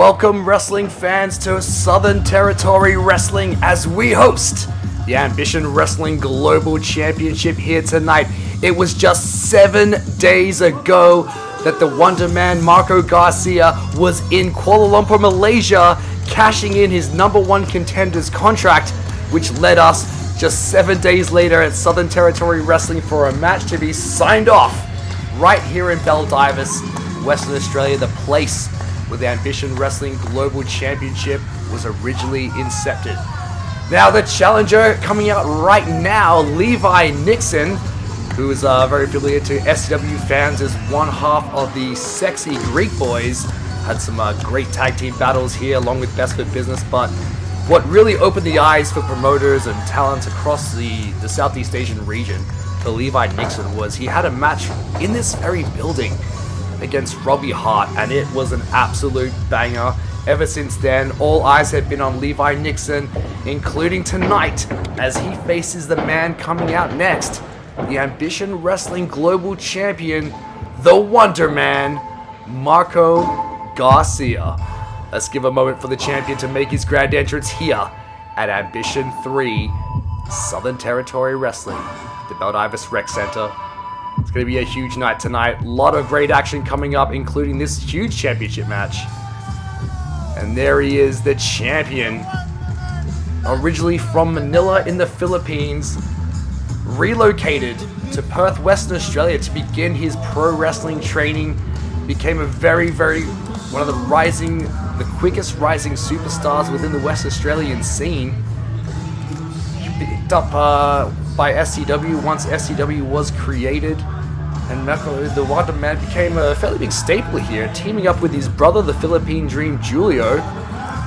Welcome wrestling fans to Southern Territory Wrestling as we host the Ambition Wrestling Global Championship here tonight. It was just 7 days ago that the Wonder Man Marco Garcia was in Kuala Lumpur, Malaysia, cashing in his #1 contenders contract, which led us just 7 days later at Southern Territory Wrestling for a match to be signed off right here in Baldivis, Western Australia, the place where the Ambition Wrestling Global Championship was originally incepted. Now the challenger coming out right now, Levi Nixon, who is very familiar to SCW fans as one half of the Sexy Greek Boys, had some great tag team battles here along with Best for Business, but what really opened the eyes for promoters and talent across the Southeast Asian region for Levi Nixon was he had a match in this very building against Robbie Hart, and it was an absolute banger. Ever since then, all eyes have been on Levi Nixon, including tonight, as he faces the man coming out next, the Ambition Wrestling Global Champion, the Wonder Man, Marco Garcia. Let's give a moment for the champion to make his grand entrance here at Ambition 3, Southern Territory Wrestling, the Baldivis Rec Center. It's going to be a huge night tonight. A lot of great action coming up, including this huge championship match. And there he is, the champion. Originally from Manila in the Philippines, relocated to Perth, Western Australia to begin his pro wrestling training. Became a one of the quickest rising superstars within the West Australian scene. Picked up by SCW once SCW was created, and Marco, the Wonder Man, became a fairly big staple here, teaming up with his brother, the Philippine Dream Julio,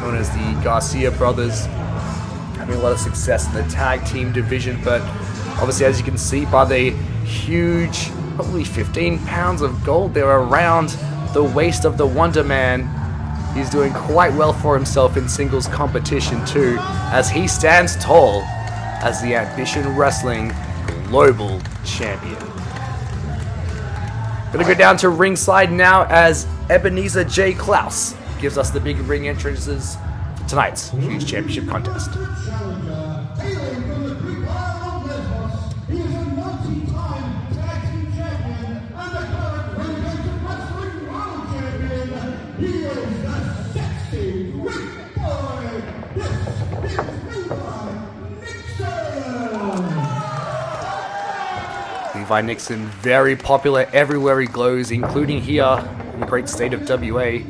known as the Garcia brothers, having a lot of success in the tag team division. But obviously, as you can see by the huge, probably 15 pounds of gold there around the waist of the Wonder Man, he's doing quite well for himself in singles competition too, as he stands tall as the Ambition Wrestling Global Champion. Gonna go down to ringside now as Ebenezer J. Klaus gives us the big ring entrances for tonight's huge championship contest. Levi Nixon, very popular everywhere he goes, including here in the great state of WA.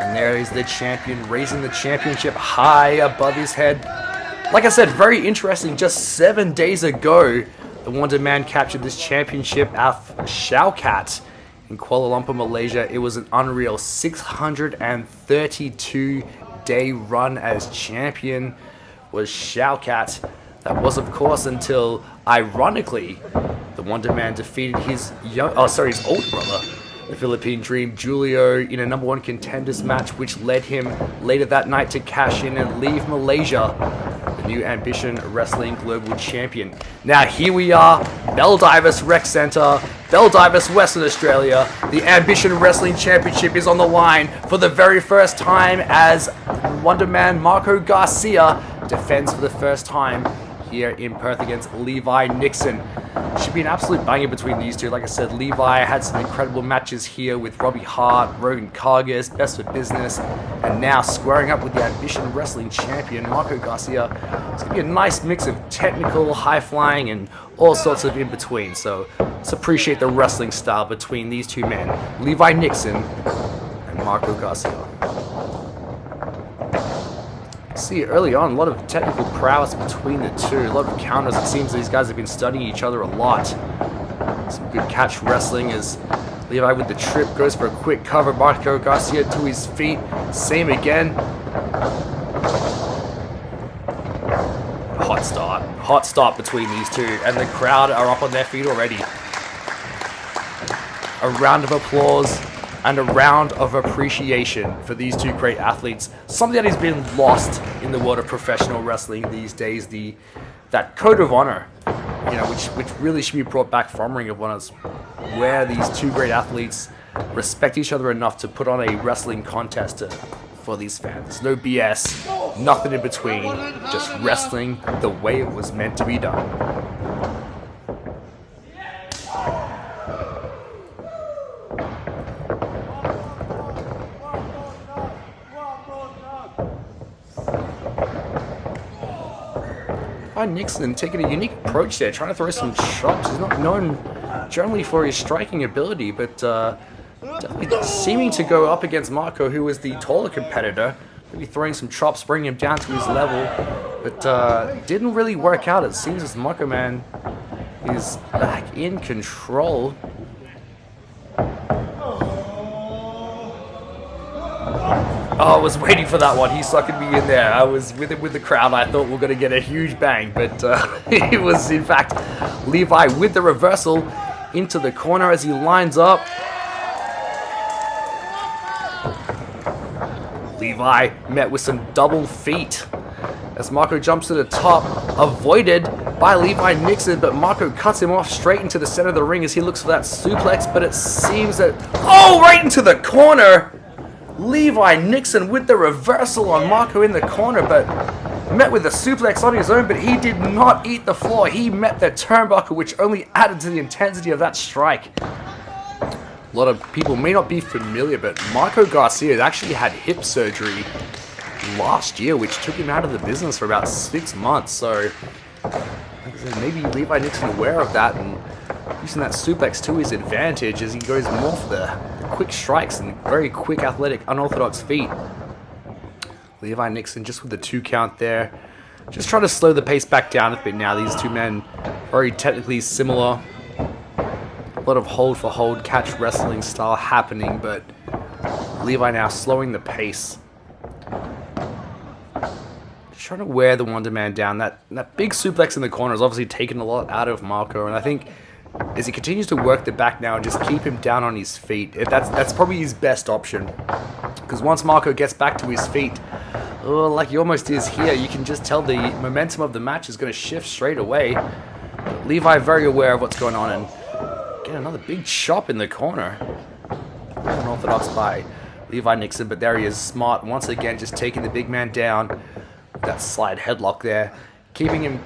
And there is the champion, raising the championship high above his head. Like I said, very interesting. Just 7 days ago, the Wonder Man captured this championship at Shaukats in Kuala Lumpur, Malaysia. It was an unreal 632-day run as champion was Shaukats. That was, of course, until, ironically, the Wonder Man defeated his his older brother, the Philippine Dream Julio, in a #1 contenders match, which led him later that night to cash in and leave Malaysia, the new Ambition Wrestling Global Champion. Now here we are, Baldivis Rec Center, Baldivis, Western Australia. The Ambition Wrestling Championship is on the line for the very first time as Wonder Man Marco Garcia defends for the first time here in Perth against Levi Nixon. Should be an absolute banger between these two. Like I said, Levi had some incredible matches here with Robbie Hart, Rogan Kargas, Best for Business, and now squaring up with the Ambition Wrestling Champion, Marco Garcia. It's going to be a nice mix of technical, high-flying, and all sorts of in-between. So let's appreciate the wrestling style between these two men, Levi Nixon and Marco Garcia. See early on a lot of technical prowess between the two, a lot of counters. It seems these guys have been studying each other a lot. Some good catch wrestling as Levi with the trip goes for a quick cover. Marco Garcia to his feet, same again. Hot start between these two, and the crowd are up on their feet already. A round of applause and a round of appreciation for these two great athletes. Something that has been lost in the world of professional wrestling these days, that code of honor, which really should be brought back from Ring of Honor, where these two great athletes respect each other enough to put on a wrestling contest for these fans. No BS, nothing in between, just wrestling the way it was meant to be done. Levi Nixon taking a unique approach there, trying to throw some chops. He's not known generally for his striking ability, but definitely seeming to go up against Marco, who was the taller competitor. Maybe throwing some chops, bringing him down to his level, but didn't really work out. It seems as Marco Man is back in control. Oh, I was waiting for that one. He suckered me in there. I was with it with the crowd. I thought we were going to get a huge bang, but it was, in fact, Levi with the reversal into the corner as he lines up. Levi met with some double feet as Marco jumps to the top, avoided by Levi Nixon, but Marco cuts him off straight into the center of the ring as he looks for that suplex, but it seems that... Oh, right into the corner! Levi Nixon with the reversal on Marco in the corner, but met with a suplex on his own, but he did not eat the floor. He met the turnbuckle, which only added to the intensity of that strike. A lot of people may not be familiar, but Marco Garcia actually had hip surgery last year, which took him out of the business for about 6 months. So maybe Levi Nixon aware of that and using that suplex to his advantage as he goes more for the quick strikes and very quick, athletic, unorthodox feet. Levi Nixon just with the 2 count there. Just trying to slow the pace back down a bit now. These two men very technically similar. A lot of hold for hold catch wrestling style happening, but Levi now slowing the pace. Just trying to wear the Wonder Man down. That big suplex in the corner has obviously taken a lot out of Marco, and I think as he continues to work the back now and just keep him down on his feet, that's probably his best option. Because once Marco gets back to his feet, like he almost is here, you can just tell the momentum of the match is going to shift straight away. But Levi very aware of what's going on and get another big chop in the corner. Unorthodox by Levi Nixon, but there he is, smart once again, just taking the big man down with that slide headlock there, keeping him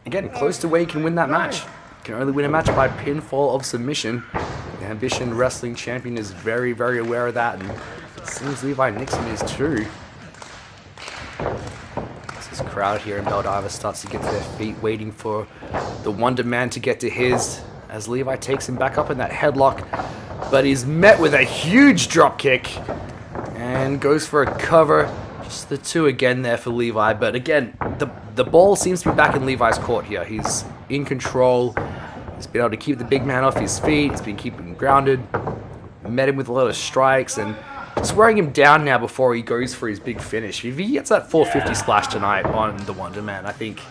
again close to where he can win that match. Can only win a match by pinfall of submission. The Ambition Wrestling Champion is very, very aware of that, and it seems Levi Nixon is too. As this crowd here in Baldivis starts to get to their feet, waiting for the Wonder Man to get to his, as Levi takes him back up in that headlock, but he's met with a huge drop kick and goes for a cover. Just the 2 again there for Levi, but again, the ball seems to be back in Levi's court here. He's in control. He's been able to keep the big man off his feet. He's been keeping him grounded. Met him with a lot of strikes and just wearing him down now before he goes for his big finish. If he gets that 450 splash tonight on the Wonder Man, I think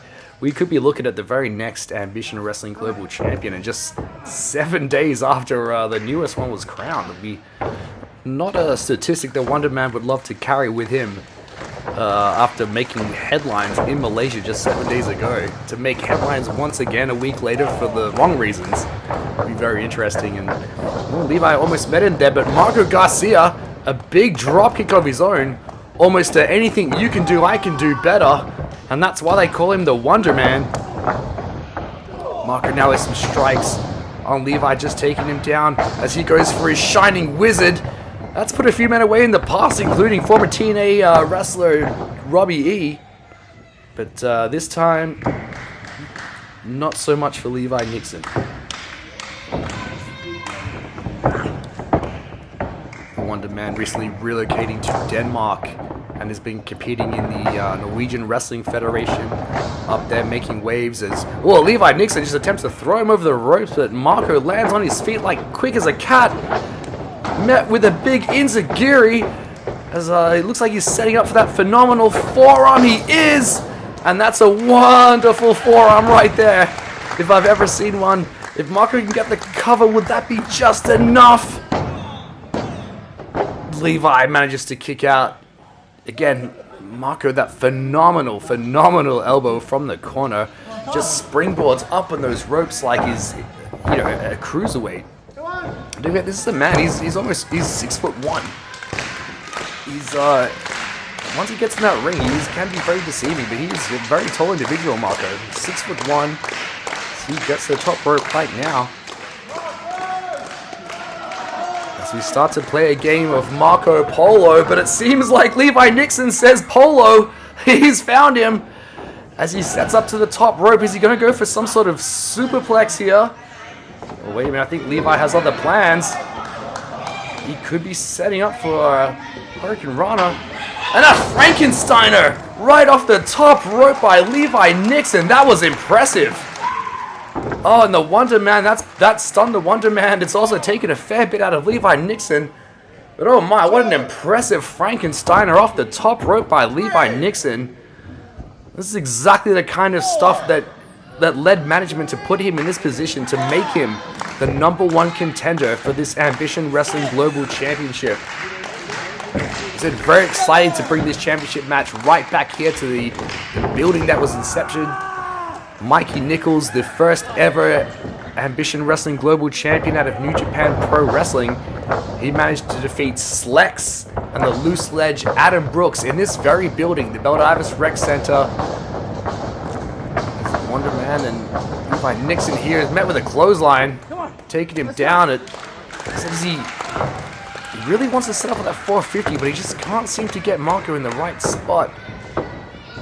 we could be looking at the very next Ambition Wrestling Global Champion, and just 7 days after the newest one was crowned. It would be not a statistic that Wonder Man would love to carry with him. After making headlines in Malaysia just 7 days ago, to make headlines once again a week later for the wrong reasons would be very interesting. And Levi almost met him there, but Marco Garcia, a big drop kick of his own, almost anything you can do, I can do better, and that's why they call him the Wonder Man. Marco now has some strikes on Levi, just taking him down as he goes for his Shining Wizard. That's put a few men away in the past, including former TNA wrestler Robbie E. But this time, not so much for Levi Nixon. The Wonder Man recently relocating to Denmark and has been competing in the Norwegian Wrestling Federation up there, making waves as... Well, Levi Nixon just attempts to throw him over the ropes, but Marco lands on his feet like quick as a cat. Met with a big enziguri as it looks like he's setting up for that phenomenal forearm. He is, and that's a wonderful forearm right there if I've ever seen one. If Marco can get the cover, would that be just enough? Levi manages to kick out. Again, Marco, that phenomenal elbow from the corner. Just springboards up on those ropes like he's, a cruiserweight. This is a man, he's 6'1". He's, once he gets in that ring, he can be very deceiving, but he's a very tall individual, Marco. 6'1". He gets the top rope right now. As we start to play a game of Marco Polo, but it seems like Levi Nixon says Polo. He's found him. As he sets up to the top rope, is he going to go for some sort of superplex here? Oh, wait a minute, I think Levi has other plans. He could be setting up for a Hurricane Rana. And a Frankensteiner right off the top rope by Levi Nixon. That was impressive. Oh, and the Wonder Man, that stunned the Wonder Man. It's also taken a fair bit out of Levi Nixon. But oh my, what an impressive Frankensteiner off the top rope by Levi Nixon. This is exactly the kind of stuff that led management to put him in this position to make him the #1 contender for this Ambition Wrestling Global Championship. It's very exciting to bring this championship match right back here to the building that was Inception. Mikey Nichols, the first ever Ambition Wrestling Global Champion out of New Japan Pro Wrestling. He managed to defeat Slex and the loose ledge Adam Brooks in this very building, the Baldivis Rec Center. Wonder Man and Levi Nixon here is met with a clothesline, taking him down. It says he really wants to set up with that 450, but he just can't seem to get Marco in the right spot.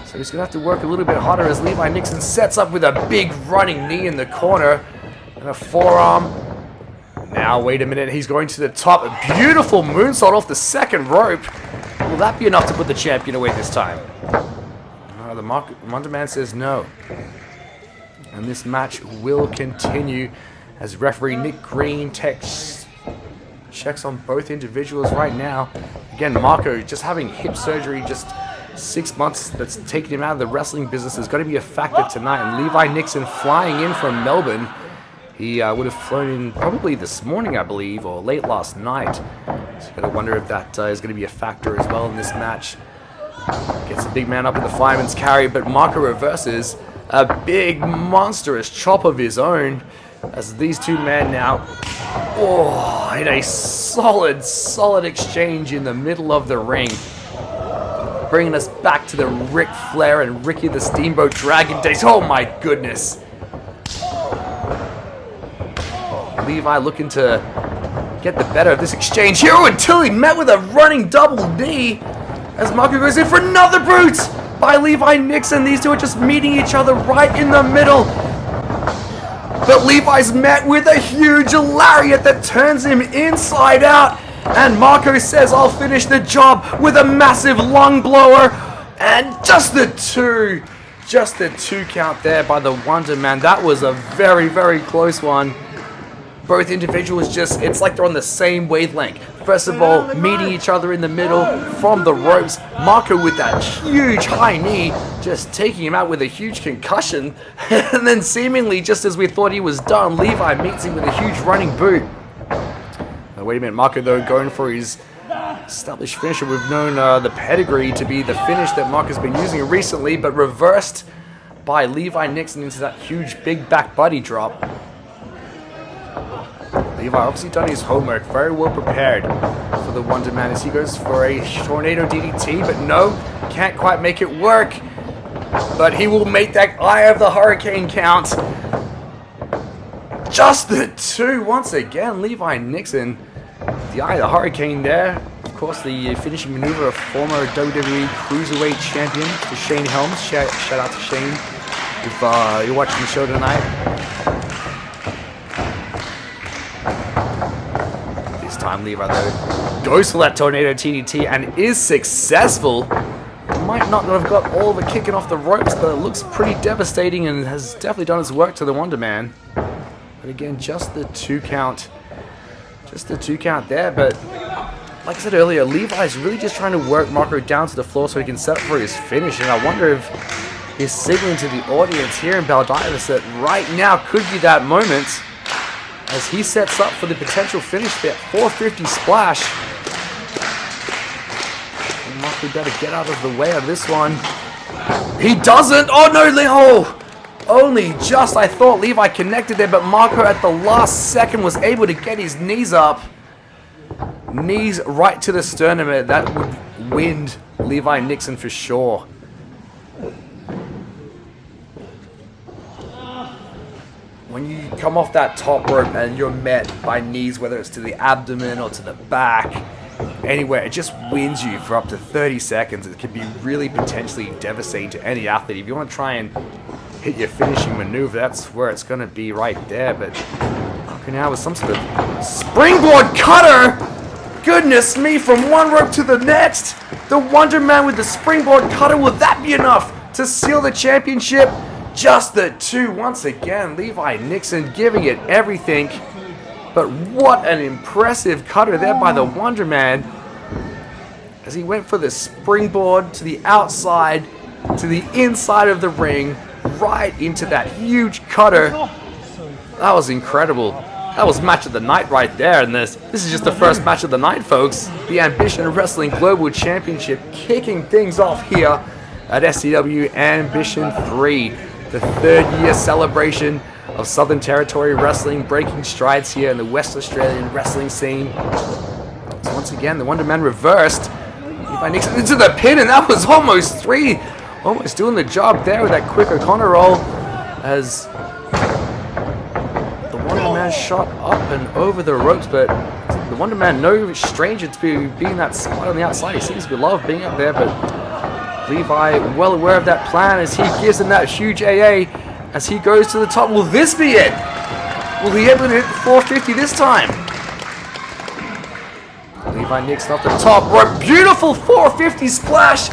So he's going to have to work a little bit harder as Levi Nixon sets up with a big running knee in the corner and a forearm. Now, wait a minute, he's going to the top. A beautiful moonsault off the second rope. Will that be enough to put the champion away this time? No, the Wonder Man says no. And this match will continue as referee Nick Green checks on both individuals right now. Again, Marco just having hip surgery, just 6 months that's taken him out of the wrestling business is going to be a factor tonight. And Levi Nixon flying in from Melbourne. He would have flown in probably this morning, I believe, or late last night. So you got to wonder if that is going to be a factor as well in this match. Gets the big man up in the fireman's carry, but Marco reverses a big monstrous chop of his own as these two men now, in a solid exchange in the middle of the ring. Bringing us back to the Ric Flair and Ricky the Steamboat Dragon days. Oh my goodness. Levi looking to get the better of this exchange here until he met with a running double knee as Marco goes in for another boot by Levi Nixon. These two are just meeting each other right in the middle. But Levi's met with a huge lariat that turns him inside out. And Marco says, I'll finish the job with a massive lung blower. And just the two count there by the Wonder Man. That was a very, very close one. Both individuals it's like they're on the same wavelength. First of all, meeting each other in the middle from the ropes. Marco with that huge high knee, just taking him out with a huge concussion. And then seemingly, just as we thought he was done, Levi meets him with a huge running boot. Now, wait a minute, Marco though going for his established finisher. We've known the pedigree to be the finish that Marco's been using recently, but reversed by Levi Nixon into that huge big back body drop. Levi obviously done his homework, very well prepared for the Wonder Man as he goes for a tornado DDT, but no, can't quite make it work. But he will make that Eye of the Hurricane count. Just the two once again, Levi Nixon. The Eye of the Hurricane there. Of course, the finishing maneuver of former WWE Cruiserweight Champion, to Shane Helms. Shout out to Shane if you're watching the show tonight. Time Levi though goes for that tornado TDT and is successful. Might not have got all of it kicking off the ropes, but it looks pretty devastating and has definitely done its work to the Wonder Man. But again, just the two count there. But like I said earlier, Levi's really just trying to work Marco down to the floor so he can set up for his finish. And I wonder if he's signaling to the audience here in Baldivis that right now could be that moment, as he sets up for the potential finish, that 450 splash. Marco better get out of the way of this one. He doesn't! Oh no, Leo! Only just, I thought Levi connected there, but Marco at the last second was able to get his knees up. Knees right to the sternum. That would wind Levi Nixon for sure. When you come off that top rope and you're met by knees, whether it's to the abdomen or to the back, anywhere, it just wins you for up to 30 seconds. It can be really potentially devastating to any athlete. If you want to try and hit your finishing maneuver, that's where it's going to be right there. But okay, now with some sort of springboard cutter, goodness me, from one rope to the next, the Wonder Man with the springboard cutter. Will that be enough to seal the championship? Just the two once again. Levi Nixon giving it everything. But what an impressive cutter there by the Wonder Man, as he went for the springboard to the outside, to the inside of the ring, right into that huge cutter. That was incredible. That was match of the night right there. And this is just the first match of the night, folks. The Ambition Wrestling Global Championship kicking things off here at SCW Ambition 3. The third year celebration of Southern Territory Wrestling, breaking strides here in the West Australian wrestling scene. So once again, the Wonder Man reversed. Levi Nixon into the pin, and that was almost three. Almost doing the job there with that quick O'Connor roll, as the Wonder Man shot up and over the ropes. But the Wonder Man, no stranger to being that spot on the outside. He seems to love being up there, but Levi well aware of that plan as he gives him that huge AA as he goes to the top. Will this be it? Will he able to hit the 450 this time? Levi Nixon off the top rope. Beautiful 450 splash.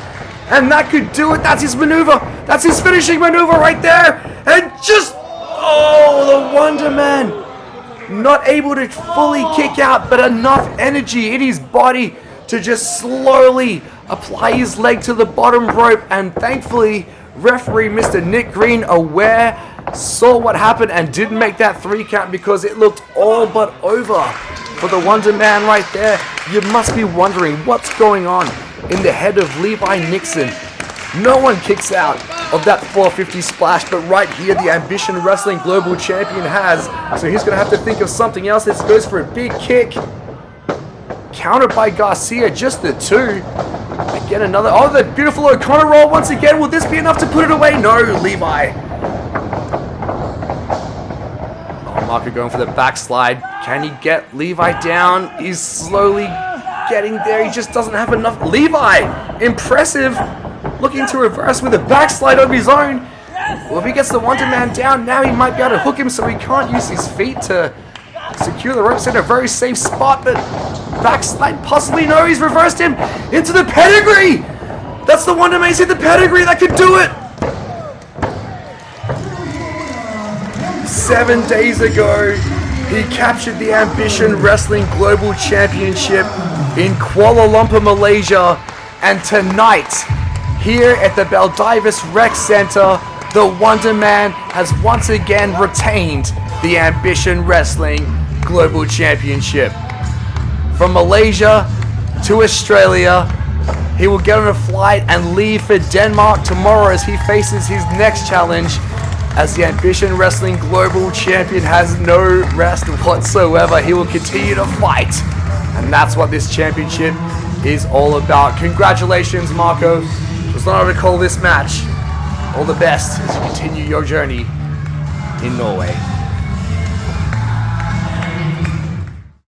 And that could do it. That's his maneuver. That's his finishing maneuver right there. And just, oh, the Wonder Man. Not able to fully kick out, but enough energy in his body to just slowly apply his leg to the bottom rope. And thankfully, referee Mr. Nick Green, aware, saw what happened and didn't make that 3 count, because it looked all but over for the Wonder Man right there. You must be wondering what's going on in the head of Levi Nixon. No one kicks out of that 450 splash, but right here the Ambition Wrestling Global Champion has. So he's going to have to think of something else. This goes for a big kick. Countered by Garcia, just the two. Again, another, oh, the beautiful O'Connor roll once again. Will this be enough to put it away? No, Levi. Oh, Marco going for the backslide. Can he get Levi down? He's slowly getting there. He just doesn't have enough. Levi, impressive. Looking to reverse with a backslide of his own. Well, if he gets the Wonder Man down, now he might be able to hook him, so he can't use his feet to secure the ropes in a very safe spot. But backslide, possibly. No, he's reversed him into the pedigree. That's the Wonder Man. He's hit the pedigree. That could do it. 7 days ago, he captured the Ambition Wrestling Global Championship in Kuala Lumpur, Malaysia. And tonight, here at the Baldivis Rec Center, the Wonder Man has once again retained the Ambition Wrestling Global Championship. From Malaysia to Australia, he will get on a flight and leave for Denmark tomorrow as he faces his next challenge, as the Ambition Wrestling Global Champion has no rest whatsoever. He will continue to fight, and that's what this championship is all about. Congratulations, Marco. It was an honor to call this match. All the best as you continue your journey in Norway.